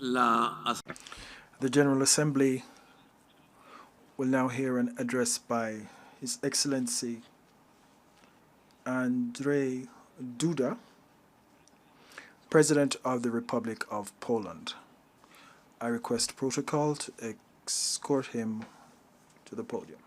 The General Assembly will now hear an address by His Excellency Andrzej Duda, President of the Republic of Poland. I request protocol to escort him to the podium.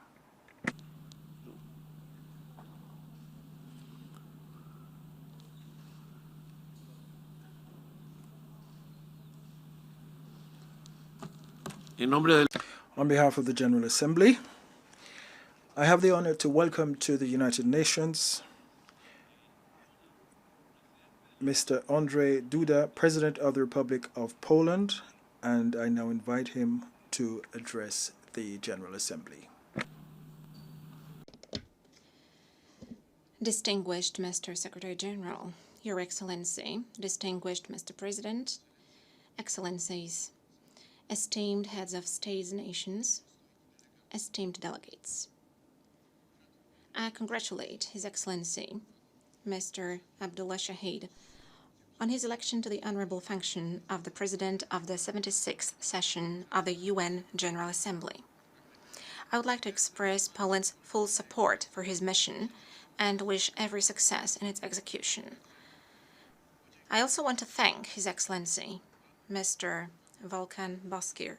On behalf of the General Assembly, I have the honor to welcome to the United Nations Mr. Andrzej Duda, President of the Republic of Poland, and I now invite him to address the General Assembly. Distinguished Mr. Secretary General, Your Excellency, distinguished Mr. President, Excellencies, esteemed heads of states and nations, esteemed delegates. I congratulate His Excellency, Mr. Abdullah Shahid, on his election to the honorable function of the President of the 76th session of the UN General Assembly. I would like to express Poland's full support for his mission and wish every success in its execution. I also want to thank His Excellency, Mr. Volkan Bozkır,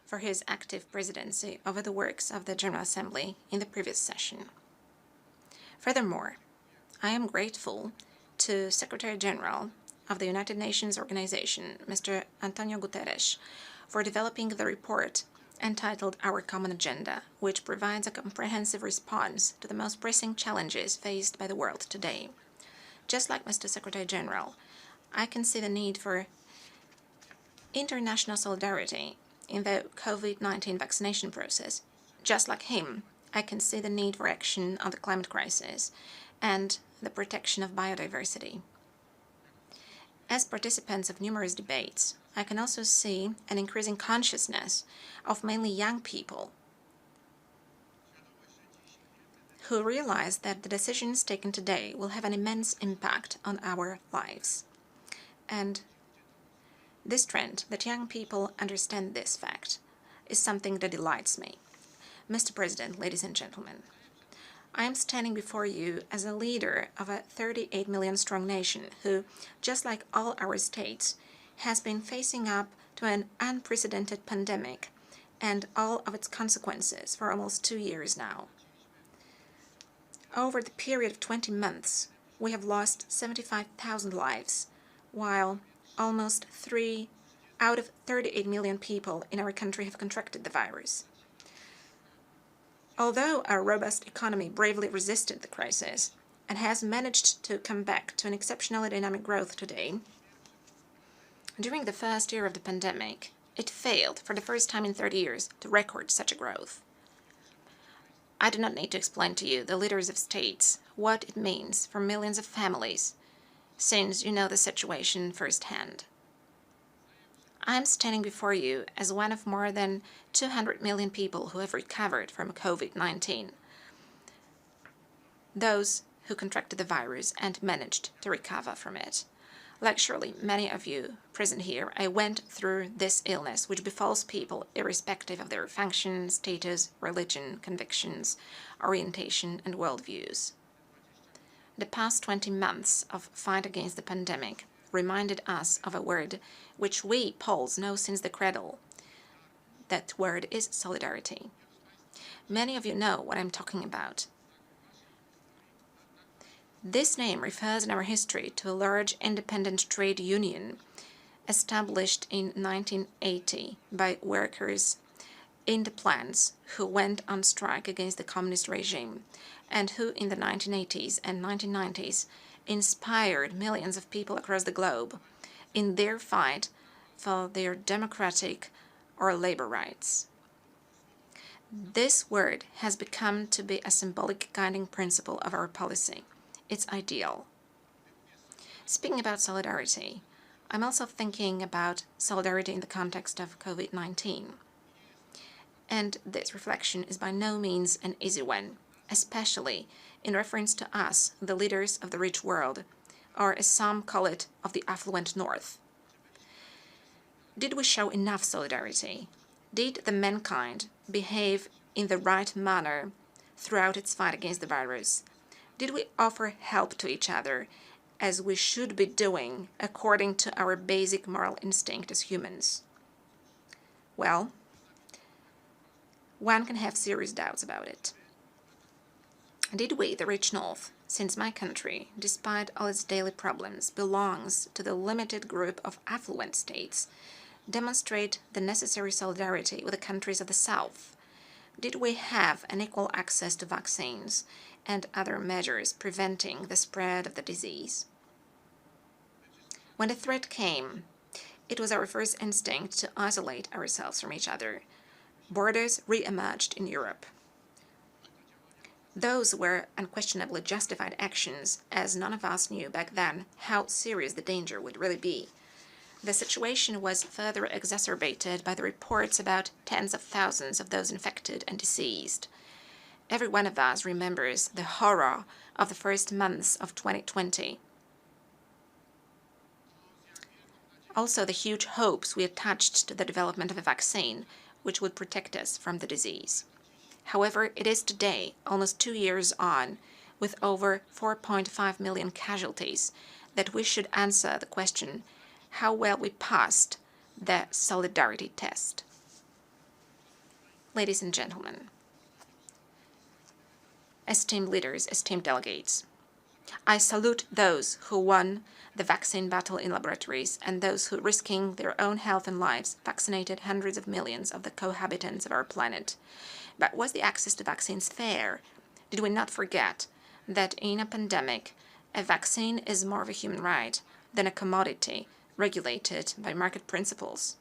for his active presidency over the works of the General Assembly in the previous session. Furthermore, I am grateful to Secretary General of the United Nations Organization, Mr. Antonio Guterres, for developing the report entitled Our Common Agenda, which provides a comprehensive response to the most pressing challenges faced by the world today. Just like Mr. Secretary General, I can see the need for international solidarity in the COVID-19 vaccination process. Just like him, I can see the need for action on the climate crisis and the protection of biodiversity. As participants of numerous debates, I can also see an increasing consciousness of mainly young people who realize that the decisions taken today will have an immense impact on our lives. And this trend, that young people understand this fact, is something that delights me. Mr. President, ladies and gentlemen, I am standing before you as a leader of a 38 million strong nation who, just like all our states, has been facing up to an unprecedented pandemic and all of its consequences for almost 2 years now. Over the period of 20 months, we have lost 75,000 lives, while almost 3 out of 38 million people in our country have contracted the virus. Although our robust economy bravely resisted the crisis and has managed to come back to an exceptionally dynamic growth today, during the first year of the pandemic, it failed for the first time in 30 years to record such a growth. I do not need to explain to you, the leaders of states, what it means for millions of families, since you know the situation firsthand. I am standing before you as one of more than 200 million people who have recovered from COVID-19, those who contracted the virus and managed to recover from it. Like surely many of you present here, I went through this illness which befalls people irrespective of their function, status, religion, convictions, orientation and worldviews. The past 20 months of fight against the pandemic reminded us of a word which we Poles know since the cradle. That word is solidarity. Many of you know what I'm talking about. This name refers in our history to a large independent trade union established in 1980 by workers in the plants who went on strike against the communist regime and who in the 1980s and 1990s inspired millions of people across the globe in their fight for their democratic or labor rights. This word has become to be a symbolic guiding principle of our policy, its ideal. Speaking about solidarity, I'm also thinking about solidarity in the context of COVID-19. And this reflection is by no means an easy one, especially in reference to us, the leaders of the rich world, or as some call it, of the affluent North. Did we show enough solidarity? Did the mankind behave in the right manner throughout its fight against the virus? Did we offer help to each other as we should be doing according to our basic moral instinct as humans? Well, one can have serious doubts about it. Did we, the rich North, since my country, despite all its daily problems, belongs to the limited group of affluent states, demonstrate the necessary solidarity with the countries of the South? Did we have an equal access to vaccines and other measures preventing the spread of the disease? When the threat came, it was our first instinct to isolate ourselves from each other. Borders re-emerged in Europe. Those were unquestionably justified actions, as none of us knew back then how serious the danger would really be. The situation was further exacerbated by the reports about tens of thousands of those infected and deceased. Every one of us remembers the horror of the first months of 2020. Also, the huge hopes we attached to the development of a vaccine which would protect us from the disease. However, it is today, almost 2 years on, with over 4.5 million casualties, that we should answer the question how well we passed the solidarity test. Ladies and gentlemen, esteemed leaders, esteemed delegates, I salute those who won the vaccine battle in laboratories and those who, risking their own health and lives, vaccinated hundreds of millions of the cohabitants of our planet. But was the access to vaccines fair? Did we not forget that in a pandemic, a vaccine is more of a human right than a commodity regulated by market principles?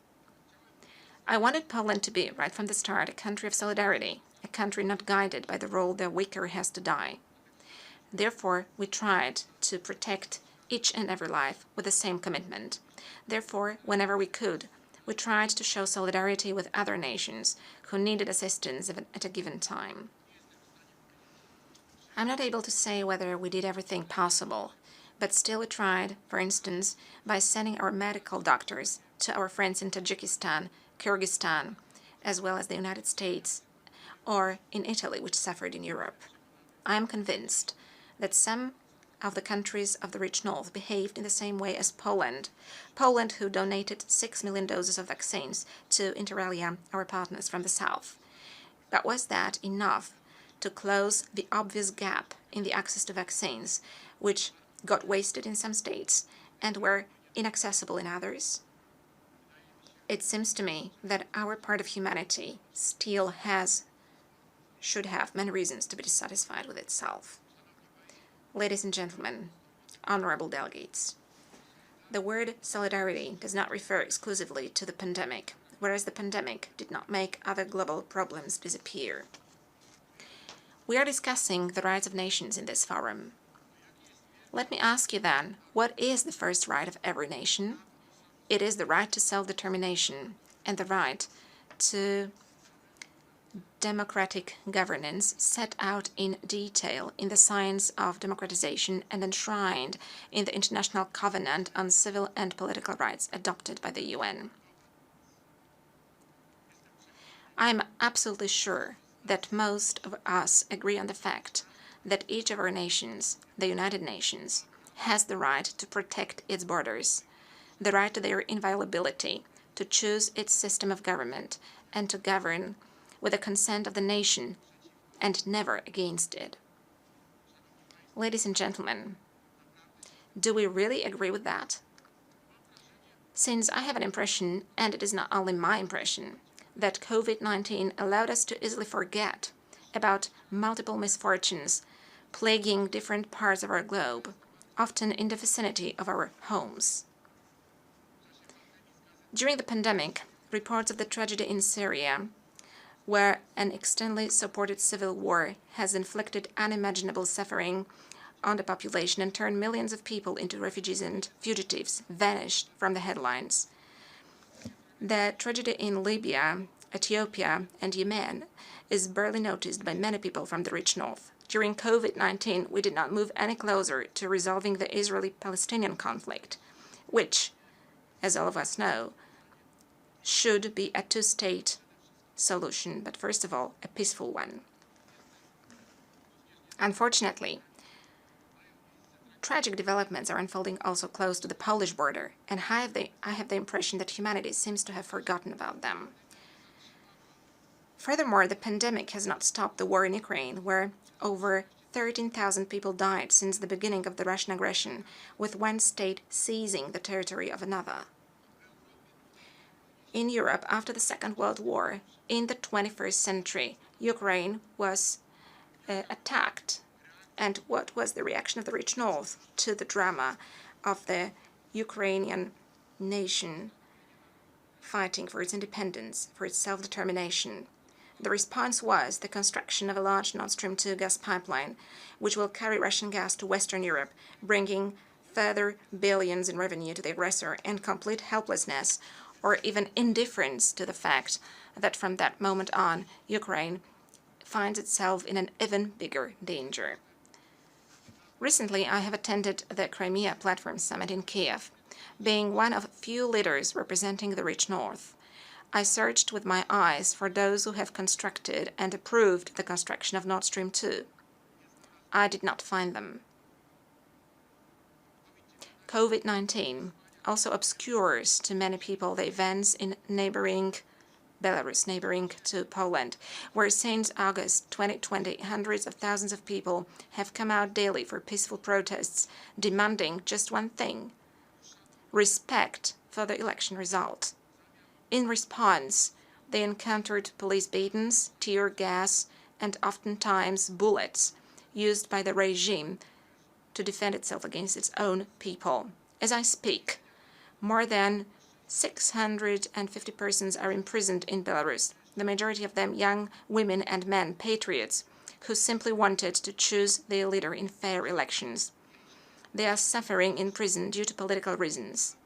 I wanted Poland to be, right from the start, a country of solidarity, a country not guided by the rule the weaker has to die. Therefore, we tried to protect each and every life with the same commitment. Therefore, whenever we could, we tried to show solidarity with other nations who needed assistance at a given time. I'm not able to say whether we did everything possible, but still we tried, for instance, by sending our medical doctors to our friends in Tajikistan, Kyrgyzstan, as well as the United States, or in Italy, which suffered in Europe. I am convinced that some of the countries of the rich North behaved in the same way as Poland. Poland, who donated 6 million doses of vaccines to, inter alia, our partners from the South. But was that enough to close the obvious gap in the access to vaccines, which got wasted in some states and were inaccessible in others? It seems to me that our part of humanity still should have many reasons to be dissatisfied with itself. Ladies and gentlemen, honorable delegates, the word solidarity does not refer exclusively to the pandemic, whereas the pandemic did not make other global problems disappear. We are discussing the rights of nations in this forum. Let me ask you then, what is the first right of every nation? It is the right to self-determination and the right to democratic governance set out in detail in the Science of Democratization and enshrined in the International Covenant on Civil and Political Rights adopted by the UN. I am absolutely sure that most of us agree on the fact that each of our nations, the United Nations, has the right to protect its borders, the right to their inviolability, to choose its system of government, and to govern with the consent of the nation and never against it. Ladies and gentlemen, do we really agree with that? Since I have an impression, and it is not only my impression, that COVID-19 allowed us to easily forget about multiple misfortunes plaguing different parts of our globe, often in the vicinity of our homes. During the pandemic, reports of the tragedy in Syria, where an externally supported civil war has inflicted unimaginable suffering on the population and turned millions of people into refugees and fugitives, vanished from the headlines. The tragedy in Libya, Ethiopia, and Yemen is barely noticed by many people from the rich North. During COVID-19, we did not move any closer to resolving the Israeli-Palestinian conflict, which, as all of us know, should be a two-state solution, but first of all, a peaceful one. Unfortunately, tragic developments are unfolding also close to the Polish border, and I have the impression that humanity seems to have forgotten about them. Furthermore, the pandemic has not stopped the war in Ukraine, where over 13,000 people died since the beginning of the Russian aggression, with one state seizing the territory of another. In Europe, after the Second World War, in the 21st century, Ukraine was attacked. And what was the reaction of the rich North to the drama of the Ukrainian nation fighting for its independence, for its self-determination? The response was the construction of a large Nord Stream 2 gas pipeline, which will carry Russian gas to Western Europe, bringing further billions in revenue to the aggressor, and complete helplessness or even indifference to the fact that from that moment on, Ukraine finds itself in an even bigger danger. Recently, I have attended the Crimea Platform Summit in Kiev. Being one of few leaders representing the rich North, I searched with my eyes for those who have constructed and approved the construction of Nord Stream 2. I did not find them. COVID-19 also obscures to many people the events in neighboring Belarus, neighboring to Poland, where since August 2020, hundreds of thousands of people have come out daily for peaceful protests, demanding just one thing: respect for the election result. In response, they encountered police beatings, tear gas, and oftentimes bullets used by the regime to defend itself against its own people. As I speak, more than 650 persons are imprisoned in Belarus, the majority of them young women and men, patriots, who simply wanted to choose their leader in fair elections. They are suffering in prison due to political reasons.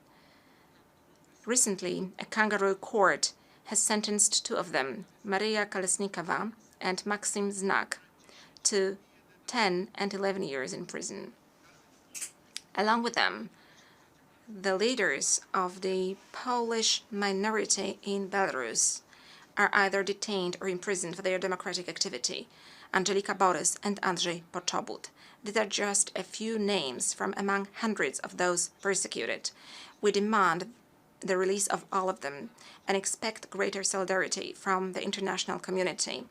Recently, a kangaroo court has sentenced two of them, Maria Kolesnikova and Maxim Znak, to 10 and 11 years in prison. Along with them, the leaders of the Polish minority in Belarus are either detained or imprisoned for their democratic activity: Angelika Borys and Andrzej Duda. These are just a few names from among hundreds of those persecuted. We demand the release of all of them and expect greater solidarity from the international community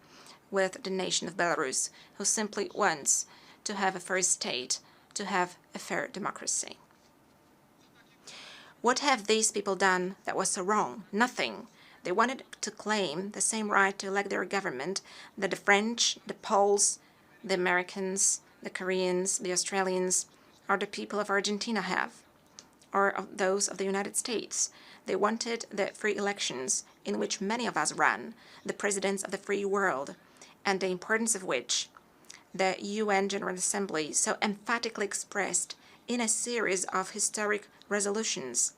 with the nation of Belarus, who simply wants to have a fair state, to have a fair democracy. What have these people done that was so wrong? Nothing. They wanted to claim the same right to elect their government that the French, the Poles, the Americans, the Koreans, the Australians, or the people of Argentina have, or of those of the United States. They wanted the free elections in which many of us ran, the presidents of the free world, and the importance of which the UN General Assembly so emphatically expressed in a series of historic resolutions,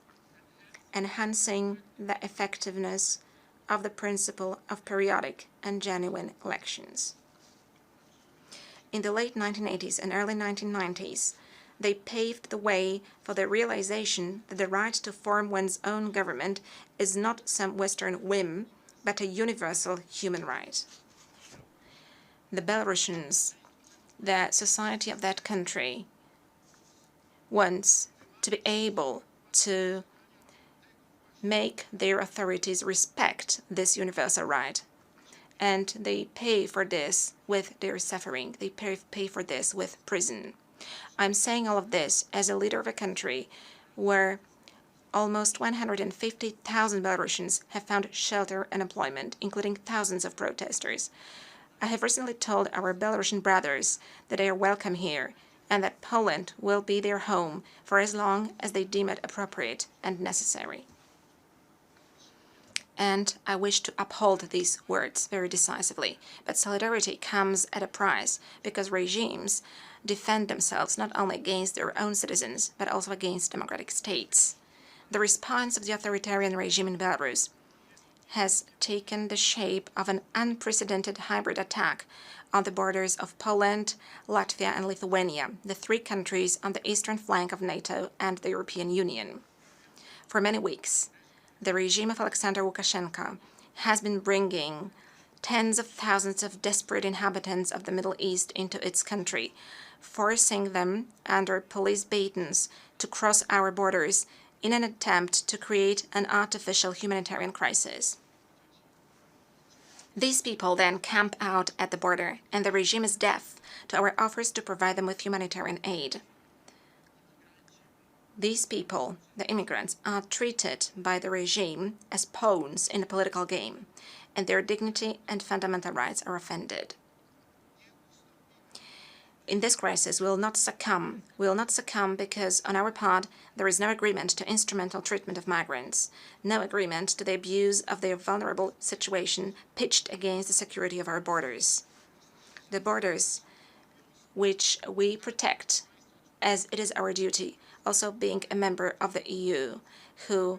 enhancing the effectiveness of the principle of periodic and genuine elections. In the late 1980s and early 1990s, they paved the way for the realization that the right to form one's own government is not some Western whim, but a universal human right. The Belarusians, the society of that country, wants to be able to make their authorities respect this universal right. And they pay for this with their suffering. They pay for this with prison. I'm saying all of this as a leader of a country where almost 150,000 Belarusians have found shelter and employment, including thousands of protesters. I have recently told our Belarusian brothers that they are welcome here and that Poland will be their home for as long as they deem it appropriate and necessary. And I wish to uphold these words very decisively. But solidarity comes at a price, because regimes defend themselves not only against their own citizens, but also against democratic states. The response of the authoritarian regime in Belarus has taken the shape of an unprecedented hybrid attack on the borders of Poland, Latvia, and Lithuania, the three countries on the eastern flank of NATO and the European Union. For many weeks, the regime of Alexander Lukashenko has been bringing tens of thousands of desperate inhabitants of the Middle East into its country, forcing them under police batons to cross our borders in an attempt to create an artificial humanitarian crisis. These people then camp out at the border, and the regime is deaf to our offers to provide them with humanitarian aid. These people, the immigrants, are treated by the regime as pawns in a political game, and their dignity and fundamental rights are offended. In this crisis, we will not succumb. We will not succumb because, on our part, there is no agreement to instrumental treatment of migrants, no agreement to the abuse of their vulnerable situation pitched against the security of our borders. The borders which we protect, as it is our duty, also being a member of the EU, who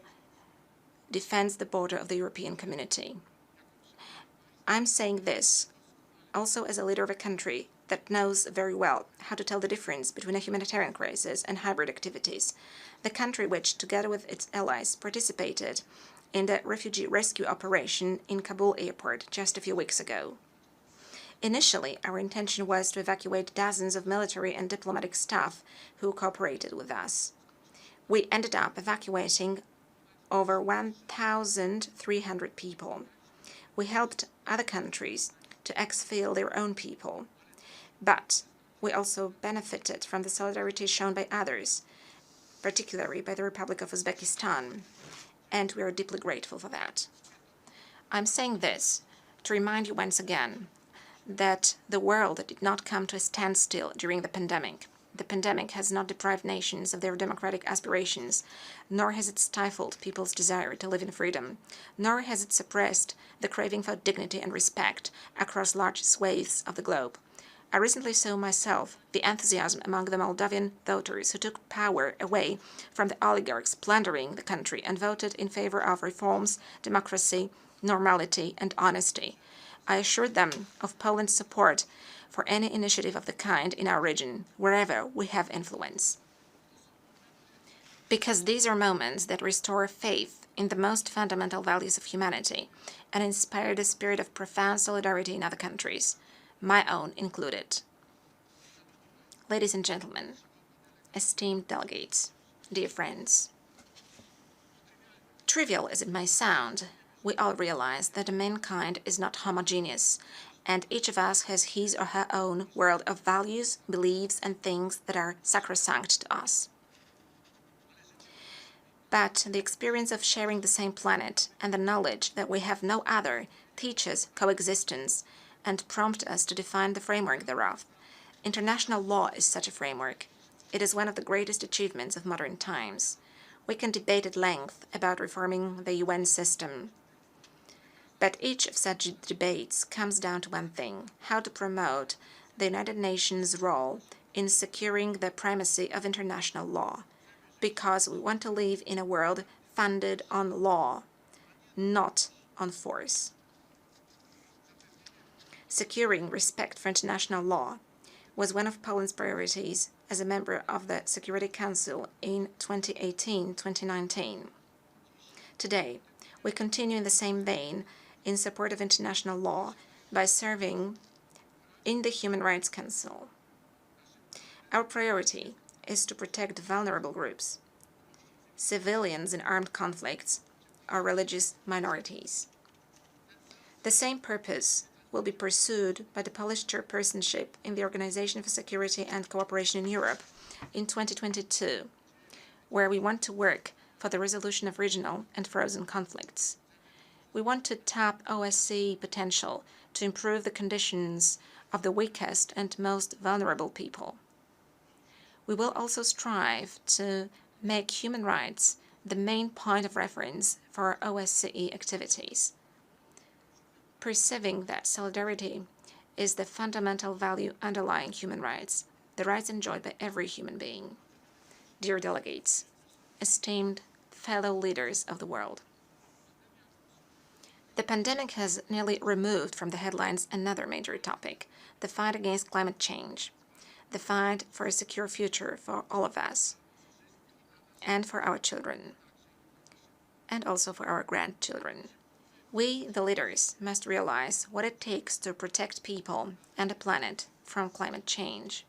defends the border of the European community. I'm saying this also as a leader of a country that knows very well how to tell the difference between a humanitarian crisis and hybrid activities. The country which, together with its allies, participated in the refugee rescue operation in Kabul airport just a few weeks ago. Initially, our intention was to evacuate dozens of military and diplomatic staff who cooperated with us. We ended up evacuating over 1,300 people. We helped other countries to exfil their own people. But we also benefited from the solidarity shown by others, particularly by the Republic of Uzbekistan, and we are deeply grateful for that. I'm saying this to remind you once again that the world did not come to a standstill during the pandemic. The pandemic has not deprived nations of their democratic aspirations, nor has it stifled people's desire to live in freedom, nor has it suppressed the craving for dignity and respect across large swathes of the globe. I recently saw myself the enthusiasm among the Moldovan voters who took power away from the oligarchs plundering the country and voted in favor of reforms, democracy, normality, and honesty. I assured them of Poland's support for any initiative of the kind in our region, wherever we have influence. Because these are moments that restore faith in the most fundamental values of humanity and inspire the spirit of profound solidarity in other countries, my own included. Ladies and gentlemen, esteemed delegates, dear friends, trivial as it may sound, we all realize that mankind is not homogeneous, and each of us has his or her own world of values, beliefs, and things that are sacrosanct to us. But the experience of sharing the same planet and the knowledge that we have no other teach us coexistence and prompt us to define the framework thereof. International law is such a framework. It is one of the greatest achievements of modern times. We can debate at length about reforming the UN system, but each of such debates comes down to one thing: how to promote the United Nations' role in securing the primacy of international law, because we want to live in a world founded on law, not on force. Securing respect for international law was one of Poland's priorities as a member of the Security Council in 2018-2019. Today, we continue in the same vein in support of international law by serving in the Human Rights Council. Our priority is to protect vulnerable groups, civilians in armed conflicts, or religious minorities. The same purpose will be pursued by the Polish chairpersonship in the Organization for Security and Cooperation in Europe in 2022, where we want to work for the resolution of regional and frozen conflicts. We want to tap OSCE potential to improve the conditions of the weakest and most vulnerable people. We will also strive to make human rights the main point of reference for our OSCE activities, perceiving that solidarity is the fundamental value underlying human rights, the rights enjoyed by every human being. Dear delegates, esteemed fellow leaders of the world, the pandemic has nearly removed from the headlines another major topic: the fight against climate change, the fight for a secure future for all of us and for our children. and also for our grandchildren. We, the leaders, must realize what it takes to protect people and the planet from climate change.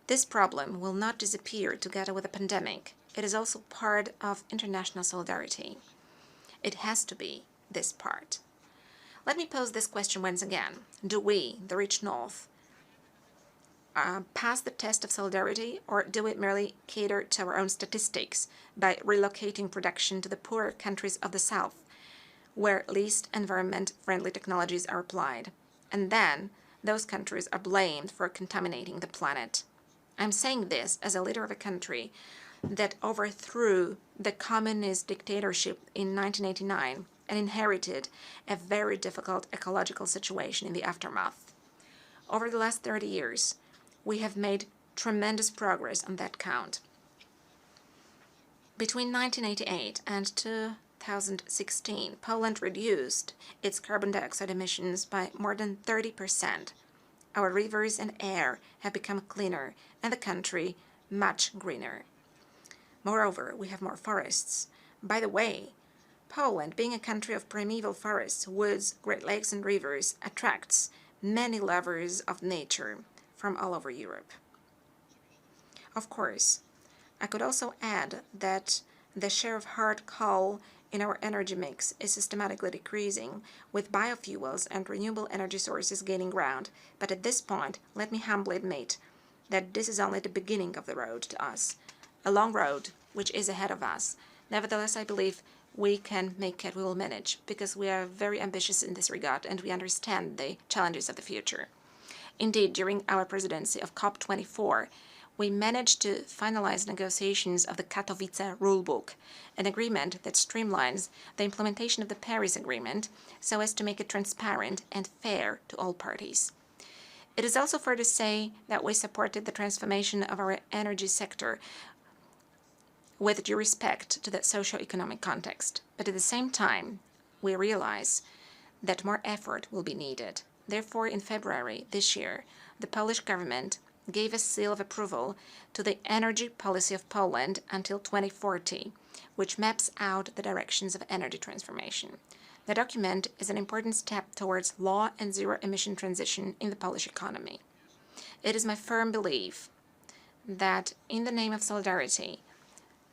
This problem will not disappear together with the pandemic. It is also part of international solidarity. It has to be this part. Let me pose this question once again. Do we, the rich North, pass the test of solidarity, or do we merely cater to our own statistics by relocating production to the poorer countries of the South, where least environment-friendly technologies are applied, and then those countries are blamed for contaminating the planet? I'm saying this as a leader of a country that overthrew the communist dictatorship in 1989 and inherited a very difficult ecological situation in the aftermath. Over the last 30 years, we have made tremendous progress on that count. Between 1988 and 2016, Poland reduced its carbon dioxide emissions by more than 30%. Our rivers and air have become cleaner, and the country much greener. Moreover, we have more forests. By the way, Poland, being a country of primeval forests, woods, Great Lakes and rivers, attracts many lovers of nature from all over Europe. Of course, I could also add that the share of hard coal in our energy mix is systematically decreasing, with biofuels and renewable energy sources gaining ground. But at this point, let me humbly admit that this is only the beginning of the road to us, a long road which is ahead of us. Nevertheless, I believe we can make it, we will manage, because we are very ambitious in this regard and we understand the challenges of the future. Indeed, during our presidency of COP24, we managed to finalize negotiations of the Katowice Rulebook, an agreement that streamlines the implementation of the Paris Agreement so as to make it transparent and fair to all parties. It is also fair to say that we supported the transformation of our energy sector with due respect to the socio-economic context. But at the same time, we realize that more effort will be needed. Therefore, in February this year, the Polish government gave a seal of approval to the energy policy of Poland until 2040, which maps out the directions of energy transformation. The document is an important step towards low and zero-emission transition in the Polish economy. It is my firm belief that in the name of solidarity,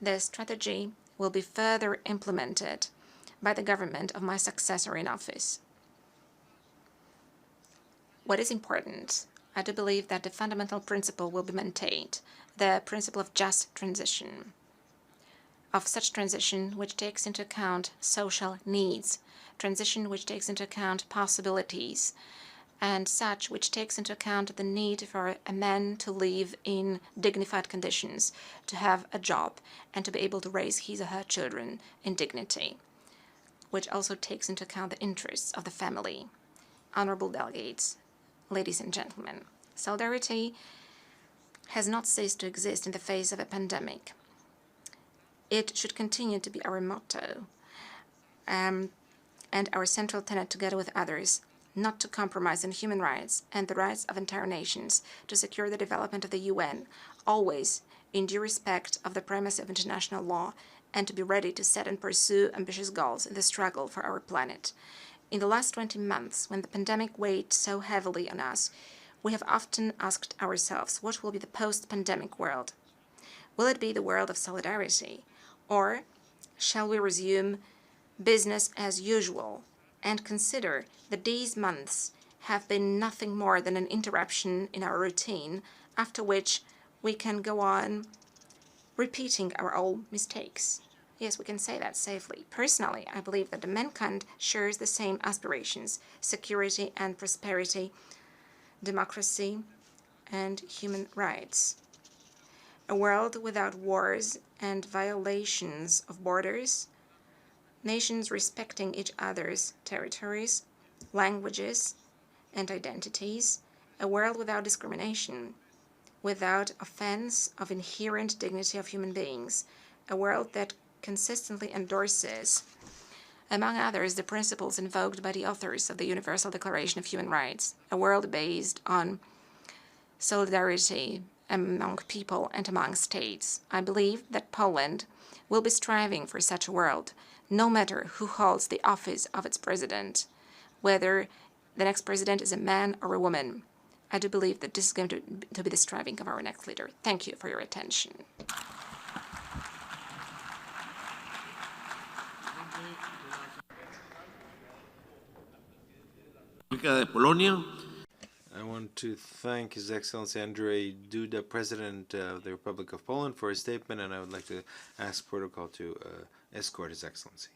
the strategy will be further implemented by the government of my successor in office. What is important, I do believe that the fundamental principle will be maintained, the principle of just transition, of such transition which takes into account social needs, transition which takes into account possibilities, and such which takes into account the need for a man to live in dignified conditions, to have a job, and to be able to raise his or her children in dignity, which also takes into account the interests of the family. Honorable delegates, ladies and gentlemen, solidarity has not ceased to exist in the face of a pandemic. It should continue to be our motto and our central tenet, together with others, not to compromise on human rights and the rights of entire nations, to secure the development of the UN, always in due respect of the primacy of international law, and to be ready to set and pursue ambitious goals in the struggle for our planet. In the last 20 months, when the pandemic weighed so heavily on us, we have often asked ourselves, what will be the post-pandemic world? Will it be the world of solidarity? Or shall we resume business as usual and consider that these months have been nothing more than an interruption in our routine, after which we can go on repeating our old mistakes? Yes, we can say that safely. Personally, I believe that the mankind shares the same aspirations: security and prosperity, democracy and human rights. A world without wars and violations of borders, nations respecting each other's territories, languages, and identities, a world without discrimination, without offense of inherent dignity of human beings, a world that consistently endorses, among others, the principles invoked by the authors of the Universal Declaration of Human Rights, a world based on solidarity among people and among states. I believe that Poland will be striving for such a world, no matter who holds the office of its president, whether the next president is a man or a woman. I do believe that this is going to be the striving of our next leader. Thank you for your attention. de Polonia. I want to thank His Excellency Andrzej Duda, President of the Republic of Poland, for his statement, and I would like to ask protocol to escort His Excellency.